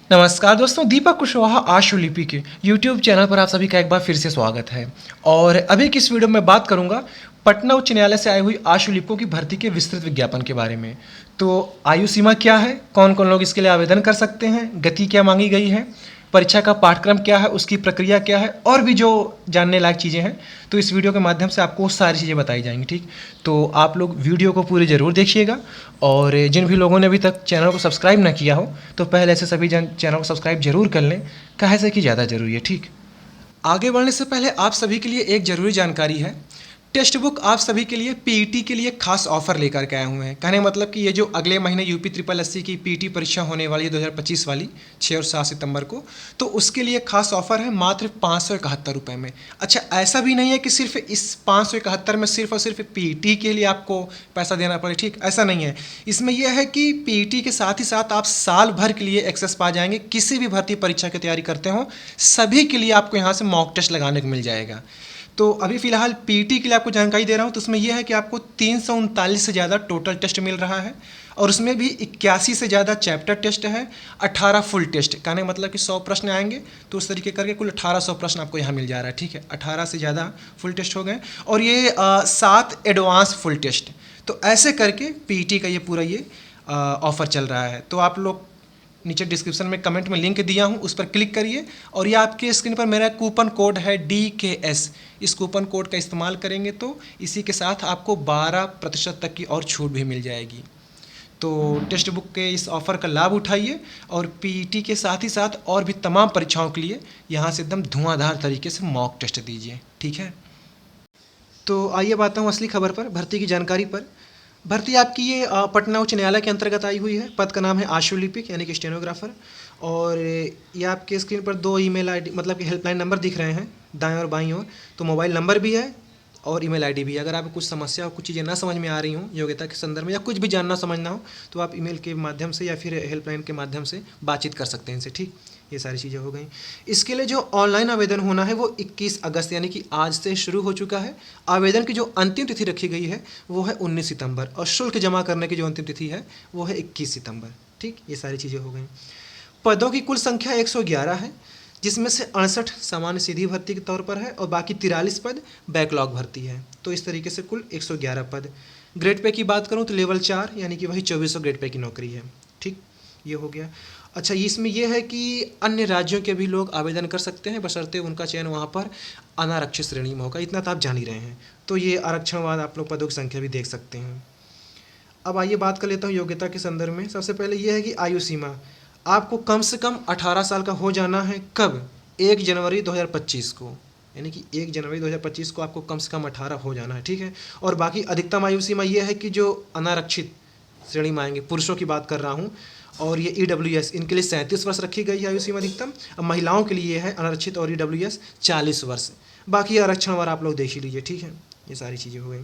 नमस्कार दोस्तों, दीपक कुशवाहा आशुलिपि के यूट्यूब चैनल पर आप सभी का एक बार फिर से स्वागत है। और अभी की इस वीडियो में बात करूंगा पटना उच्च न्यायालय से आई हुई आशुलिपियों की भर्ती के विस्तृत विज्ञापन के बारे में। तो आयु सीमा क्या है, कौन कौन लोग इसके लिए आवेदन कर सकते हैं, गति क्या मांगी गई है, परीक्षा का पाठ्यक्रम क्या है, उसकी प्रक्रिया क्या है, और भी जो जानने लायक चीज़ें हैं, तो इस वीडियो के माध्यम से आपको सारी चीज़ें बताई जाएंगी। ठीक, तो आप लोग वीडियो को पूरी ज़रूर देखिएगा। और जिन भी लोगों ने अभी तक चैनल को सब्सक्राइब ना किया हो तो पहले से सभी जन चैनल को सब्सक्राइब जरूर कर लें, काहे से कि ज़्यादा ज़रूरी है। ठीक, आगे बढ़ने से पहले आप सभी के लिए एक ज़रूरी जानकारी है। टेक्स्ट बुक आप सभी के लिए पीईटी के लिए खास ऑफर लेकर के आए हुए हैं। कहने मतलब कि ये जो अगले महीने यूपी ट्रिपल एससी की पीईटी परीक्षा होने वाली है 2025 वाली 6 और 7 सितंबर को, तो उसके लिए खास ऑफर है मात्र 571 रुपये में। अच्छा, ऐसा भी नहीं है कि सिर्फ इस 571 में सिर्फ और सिर्फ पीईटी के लिए आपको पैसा देना पड़े। ठीक, ऐसा नहीं है। इसमें यह है कि पीईटी के साथ ही साथ आप साल भर के लिए एक्सेस पा जाएंगे। किसी भी भर्ती परीक्षा की तैयारी करते हो सभी के लिए आपको यहाँ से मॉक टेस्ट लगाने को मिल जाएगा। तो अभी फ़िलहाल पीटी के लिए आपको जानकारी दे रहा हूँ, तो उसमें यह है कि आपको 339 से ज़्यादा टोटल टेस्ट मिल रहा है, और उसमें भी 81 से ज़्यादा चैप्टर टेस्ट है, 18 फुल टेस्ट। कहने मतलब कि 100 प्रश्न आएंगे तो उस तरीके करके कुल 1800 प्रश्न आपको यहाँ मिल जा रहा है। ठीक है, 18 से ज़्यादा फुल टेस्ट हो गए, और ये 7 एडवांस फुल टेस्ट। तो ऐसे करके पीटी का ये पूरा ये ऑफ़र चल रहा है। तो आप लोग नीचे डिस्क्रिप्शन में कमेंट में लिंक दिया हूँ, उस पर क्लिक करिए, और ये आपके स्क्रीन पर मेरा कूपन कोड है DKS। इस कूपन कोड का इस्तेमाल करेंगे तो इसी के साथ आपको 12% तक की और छूट भी मिल जाएगी। तो टेक्स्ट बुक के इस ऑफ़र का लाभ उठाइए, और पीईटी के साथ ही साथ और भी तमाम परीक्षाओं के लिए यहाँ से एकदम धुआंधार तरीके से मॉक टेस्ट दीजिए। ठीक है, तो आइए बात हूँ असली खबर पर, भर्ती की जानकारी पर। भर्ती आपकी ये पटना उच्च न्यायालय के अंतर्गत आई हुई है। पद का नाम है आशुलिपिक यानी कि स्टेनोग्राफर। और ये आपके स्क्रीन पर 2 ईमेल आईडी मतलब कि हेल्पलाइन नंबर दिख रहे हैं दाएं और बाईं ओर। तो मोबाइल नंबर भी है और ईमेल आईडी भी है। अगर आपको कुछ समस्या हो, कुछ चीज़ें ना समझ में आ रही हों योग्यता के संदर्भ में, या कुछ भी जानना समझना हो, तो आप ईमेल के माध्यम से या फिर हेल्पलाइन के माध्यम से बातचीत कर सकते हैं इनसे। ठीक, ये सारी चीज़ें हो गई। इसके लिए जो ऑनलाइन आवेदन होना है वो 21 अगस्त यानी कि आज से शुरू हो चुका है। आवेदन की जो अंतिम तिथि रखी गई है वो है 19 सितंबर, और शुल्क जमा करने की जो अंतिम तिथि है वो है 21 सितंबर। ठीक, ये सारी चीज़ें हो गई। पदों की कुल संख्या 111 है, जिसमें से 68 सामान्य सीधी भर्ती के तौर पर है, और बाकी 43 पद बैकलॉग भर्ती है। तो इस तरीके से कुल 111 पद। ग्रेड पे की बात करूँ तो लेवल 4 यानी कि वही 2400 ग्रेड पे की नौकरी है। ठीक, ये हो गया। अच्छा, इसमें यह है कि अन्य राज्यों के भी लोग आवेदन कर सकते हैं, बशर्ते उनका चयन वहाँ पर अनारक्षित श्रेणी में होगा। इतना तो आप जान ही रहे हैं। तो ये आरक्षणवाद आप लोग पदों की संख्या भी देख सकते हैं। अब आइए बात कर लेता हूँ योग्यता के संदर्भ में। सबसे पहले यह है कि आयु सीमा आपको कम से कम 18 साल का हो जाना है। कब? 1 जनवरी 2025 को, यानी कि 1 जनवरी 2025 को आपको कम से कम 18 हो जाना है। ठीक है, और बाकी अधिकतम आयु सीमा यह है कि जो अनारक्षित श्रेणी में आएंगे, पुरुषों की बात कर रहा हूँ, और ये EWS इनके लिए 37 वर्ष रखी गई है आयु सीमा अधिकतम। अब महिलाओं के लिए है अनारक्षित और EWS 40 वर्ष। बाकी आरक्षण वार आप लोग देख ही लीजिए। ठीक है, ये सारी चीज़ें हो गई।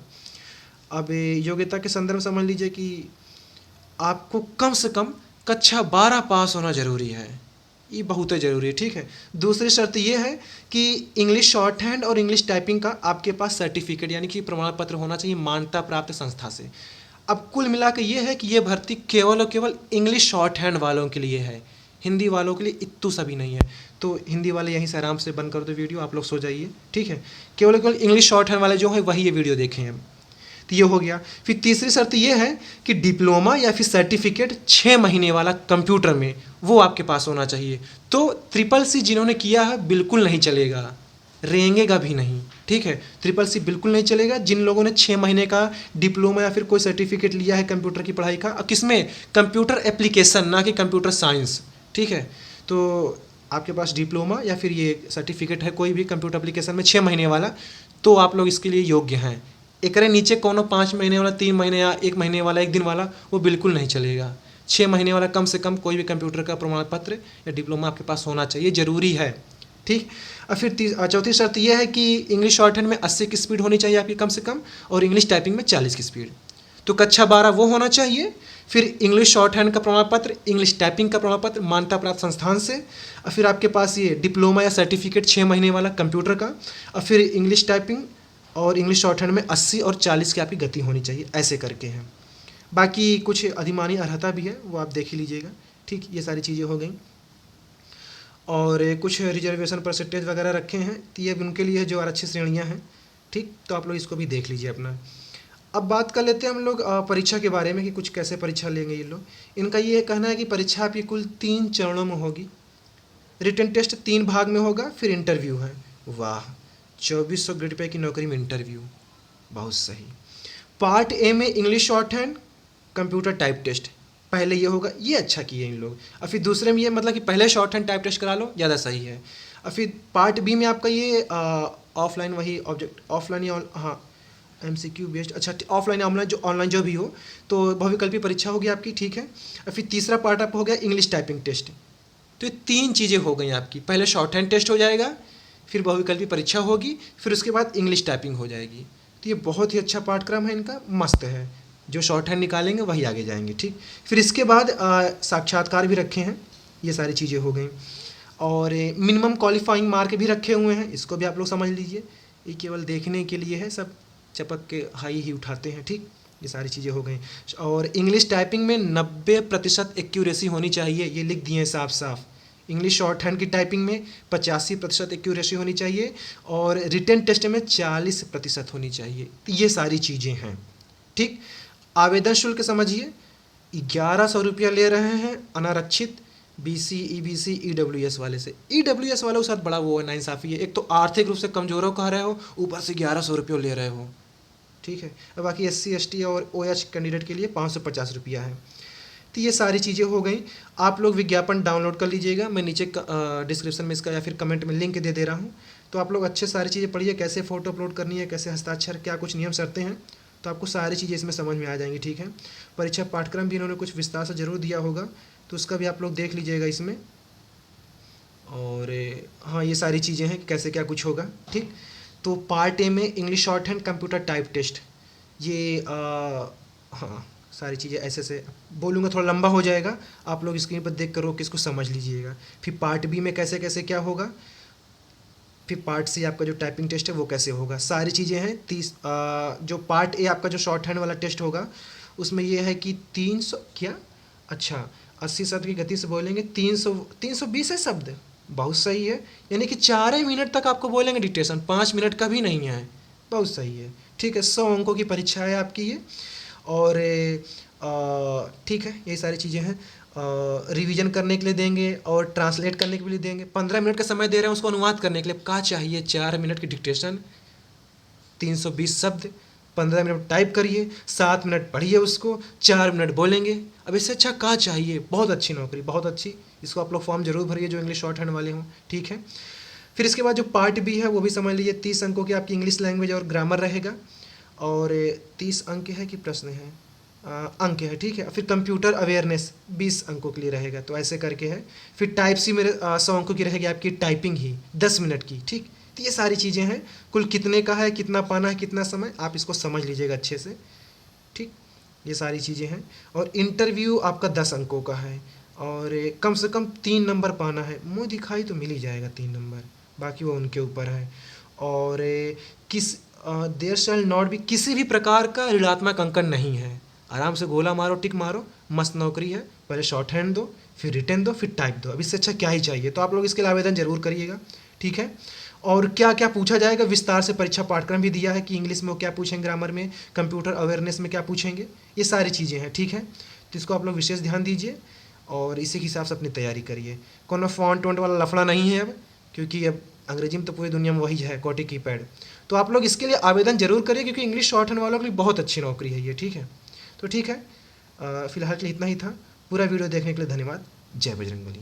अब योग्यता के संदर्भ समझ लीजिए कि आपको कम से कम कक्षा 12 पास होना ज़रूरी है। ये बहुत ही ज़रूरी है। ठीक है, दूसरी शर्त ये है कि इंग्लिश शॉर्ट हैंड और इंग्लिश टाइपिंग का आपके पास सर्टिफिकेट यानी कि प्रमाण पत्र होना चाहिए मान्यता प्राप्त संस्था से। अब कुल मिला के ये है कि ये भर्ती केवल और केवल इंग्लिश शॉर्ट हैंड वालों के लिए है, हिंदी वालों के लिए इतू सभी नहीं है। तो हिंदी वाले यहीं से आराम से बंद कर दो वीडियो, आप लोग सो जाइए। ठीक है, केवल और केवल इंग्लिश शॉर्ट हैंड वाले जो हैं वही ये वीडियो देखें हैं। तो ये हो गया। फिर तीसरी शर्त ये है कि डिप्लोमा या फिर सर्टिफिकेट 6 महीने वाला कंप्यूटर में वो आपके पास होना चाहिए। तो CCC जिन्होंने किया है बिल्कुल नहीं चलेगा, रेंगेगा भी नहीं। ठीक है, CCC बिल्कुल नहीं चलेगा। जिन लोगों ने 6 महीने का डिप्लोमा या फिर कोई सर्टिफिकेट लिया है कंप्यूटर की पढ़ाई का, किसमें? कंप्यूटर एप्लीकेशन, ना कि कंप्यूटर साइंस। ठीक है, तो आपके पास डिप्लोमा या फिर ये सर्टिफिकेट है कोई भी कंप्यूटर एप्लीकेशन में 6 महीने वाला, तो आप लोग इसके लिए योग्य हैं। एक नीचे कोनो 5 महीने वाला, 3 महीने या 1 महीने वाला, 1 दिन वाला, वो बिल्कुल नहीं चलेगा। 6 महीने वाला कम से कम कोई भी कंप्यूटर का प्रमाण पत्र या डिप्लोमा आपके पास होना चाहिए, ज़रूरी है। ठीक, और फिर चौथी शर्त यह है कि इंग्लिश शॉर्ट हैंड में 80 की स्पीड होनी चाहिए आपकी कम से कम, और इंग्लिश टाइपिंग में 40 की स्पीड। तो कक्षा 12 वो होना चाहिए। फिर इंग्लिश शॉर्ट हैंड का प्रमाण पत्र, इंग्लिश टाइपिंग का प्रमाण पत्र मान्यता प्राप्त संस्थान से, और फिर आपके पास ये डिप्लोमा या सर्टिफिकेट 6 महीने वाला कंप्यूटर का, और फिर इंग्लिश टाइपिंग और इंग्लिश शॉर्ट हैंड में 80 और 40 की आपकी गति होनी चाहिए, ऐसे करके हैं। बाकी कुछ अधिमानी अर्हता भी है, वो आप देख ही लीजिएगा। ठीक, ये सारी चीज़ें हो गई। और कुछ रिजर्वेशन परसेंटेज वगैरह रखे हैं, तो ये उनके लिए जो आरक्षित श्रेणियाँ हैं। ठीक, तो आप लोग इसको भी देख लीजिए अपना। अब बात कर लेते हैं हम लोग परीक्षा के बारे में कि कुछ कैसे परीक्षा लेंगे ये लोग। इनका ये कहना है कि परीक्षा आपकी कुल 3 चरणों में होगी। रिटन टेस्ट 3 भाग में होगा, फिर इंटरव्यू है। वाह, 2400 ग्रेड पे की नौकरी में इंटरव्यू, बहुत सही। पार्ट ए में English short hand, computer type test, पहले ये होगा, ये अच्छा किए इन लोग। और फिर दूसरे में ये मतलब कि पहले शॉर्ट हैंड टाइप टेस्ट करा लो, ज़्यादा सही है। और फिर पार्ट बी में आपका ये ऑफलाइन, वही ऑब्जेक्ट ऑफलाइन या हाँ MCQ बेस्ड, अच्छा ऑफलाइन ऑनलाइन जो भी हो, तो बहुविकल्पी परीक्षा होगी आपकी। ठीक है। और फिर तीसरा पार्ट आप हो गया इंग्लिश टाइपिंग टेस्ट। तो ये 3 चीज़ें हो गई आपकी, पहले शॉर्ट हैंड टेस्ट हो जाएगा, फिर बहुविकल्पी परीक्षा होगी, फिर उसके बाद इंग्लिश टाइपिंग हो जाएगी। तो ये बहुत ही अच्छा पाठ्यक्रम है इनका, मस्त है। जो शॉर्ट हैंड निकालेंगे वही आगे जाएंगे। ठीक, फिर इसके बाद साक्षात्कार भी रखे हैं, ये सारी चीज़ें हो गई। और मिनिमम क्वालिफाइंग मार्क भी रखे हुए हैं, इसको भी आप लोग समझ लीजिए। ये केवल देखने के लिए है, सब चपक के हाई ही उठाते हैं। ठीक, ये सारी चीज़ें हो गई। और इंग्लिश टाइपिंग में 90% एक्यूरेसी होनी चाहिए, ये लिख दिए हैं साफ साफ। इंग्लिश शॉर्ट हैंड की टाइपिंग में 85% एक्यूरेसी होनी चाहिए, और रिटन टेस्ट में 40% होनी चाहिए। ये सारी चीज़ें हैं। ठीक, आवेदन शुल्क समझिए, 1100 रुपया ले रहे हैं अनारक्षित BC EBC EWS वाले से। EWS वालों के साथ बड़ा वो है, नाइंसाफ़ी है। एक तो आर्थिक रूप से कमज़ोरों कह रहे हो, ऊपर से 1100 रुपये ले रहे हो। ठीक है। अब बाकी SC ST और OH कैंडिडेट के लिए 550 रुपया है। तो ये सारी चीज़ें हो गई। आप लोग विज्ञापन डाउनलोड कर लीजिएगा, मैं नीचे डिस्क्रिप्शन में इसका या फिर कमेंट में लिंक दे रहा हूँ। तो आप लोग अच्छे सारी चीज़ें पढ़िए, कैसे फ़ोटो अपलोड करनी है, कैसे हस्ताक्षर, क्या कुछ नियम शर्तें हैं, तो आपको सारी चीज़ें इसमें समझ में आ जाएंगी। ठीक है। परीक्षा पाठ्यक्रम भी इन्होंने कुछ विस्तार से ज़रूर दिया होगा, तो उसका भी आप लोग देख लीजिएगा इसमें। और हाँ, ये सारी चीज़ें हैं कि कैसे क्या कुछ होगा। ठीक, तो पार्ट ए में English short hand computer type test, ये हाँ सारी चीज़ें ऐसे से बोलूँगा, थोड़ा लंबा हो जाएगा, आप लोग स्क्रीन पर देख कर रोक के इसको समझ लीजिएगा। फिर पार्ट बी में कैसे कैसे क्या होगा, फिर पार्ट सी आपका जो टाइपिंग टेस्ट है वो कैसे होगा, सारी चीज़ें हैं। जो पार्ट ए आपका जो शॉर्ट हैंड वाला टेस्ट होगा, उसमें ये है कि 300 क्या, अच्छा 80 शब्द की गति से बोलेंगे, 320 है शब्द, बहुत सही है। यानी कि 4 ही मिनट तक आपको बोलेंगे डिक्टेशन, 5 मिनट का भी नहीं है, बहुत सही है। ठीक है, 100 अंकों की परीक्षा है आपकी ये। और ठीक है, ये सारी चीज़ें हैं। रिवीजन करने के लिए देंगे और ट्रांसलेट करने के लिए देंगे। 15 मिनट का समय दे रहे हैं उसको अनुवाद करने के लिए। क्या चाहिए, 4 मिनट की डिक्टेशन, 320 शब्द, 15 मिनट टाइप करिए, 7 मिनट पढ़िए उसको, 4 मिनट बोलेंगे। अब इससे अच्छा क्या चाहिए, बहुत अच्छी नौकरी, बहुत अच्छी। इसको आप लोग फॉर्म जरूर भरिए जो इंग्लिश शॉर्ट हैंड वाले हों। ठीक है। फिर इसके बाद जो पार्ट बी है वो भी समझ लीजिए, 30 अंकों की आपकी इंग्लिश लैंग्वेज और ग्रामर रहेगा। और 30 अंक है कि प्रश्न है, अंक है। ठीक है। फिर कंप्यूटर अवेयरनेस 20 अंकों के लिए रहेगा, तो ऐसे करके है। फिर टाइप सी मेरे 100 अंकों की रहेगी आपकी टाइपिंग ही 10 मिनट की। ठीक, तो ये सारी चीज़ें हैं। कुल कितने का है, कितना पाना है, कितना समय, आप इसको समझ लीजिएगा अच्छे से। ठीक, ये सारी चीज़ें हैं। और इंटरव्यू आपका 10 अंकों का है, और कम से कम 3 नंबर पाना है। मुँह दिखाई तो मिल ही जाएगा 3 नंबर, बाकी वो उनके ऊपर है। और किस देयर शैल नॉट भी, किसी भी प्रकार का ऋणात्मक अंकन नहीं है। आराम से गोला मारो, टिक मारो, मस्त नौकरी है। पहले शॉर्ट हैंड दो, फिर रिटन दो, फिर टाइप दो। अब इससे अच्छा क्या ही चाहिए। तो आप लोग इसके लिए आवेदन जरूर करिएगा। ठीक है। और क्या क्या पूछा जाएगा, विस्तार से परीक्षा पाठ्यक्रम भी दिया है कि इंग्लिश में वो क्या पूछेंगे, ग्रामर में, कंप्यूटर अवेयरनेस में क्या पूछेंगे, ये सारी चीज़ें हैं। ठीक है। तो इसको आप लोग विशेष ध्यान दीजिए और इसी के हिसाब से अपनी तैयारी करिए। कोनो फॉन्ट वॉन्ट वाला लफड़ा नहीं है अब, क्योंकि अब अंग्रेजी में तो पूरी दुनिया में वही है, कोटी कीपैड। तो आप लोग इसके लिए आवेदन जरूर करिए, क्योंकि इंग्लिश शॉर्ट हैंड वालों के लिए बहुत अच्छी नौकरी है ये। ठीक है। तो ठीक है, फिलहाल के लिए इतना ही था। पूरा वीडियो देखने के लिए धन्यवाद। जय बजरंगबली।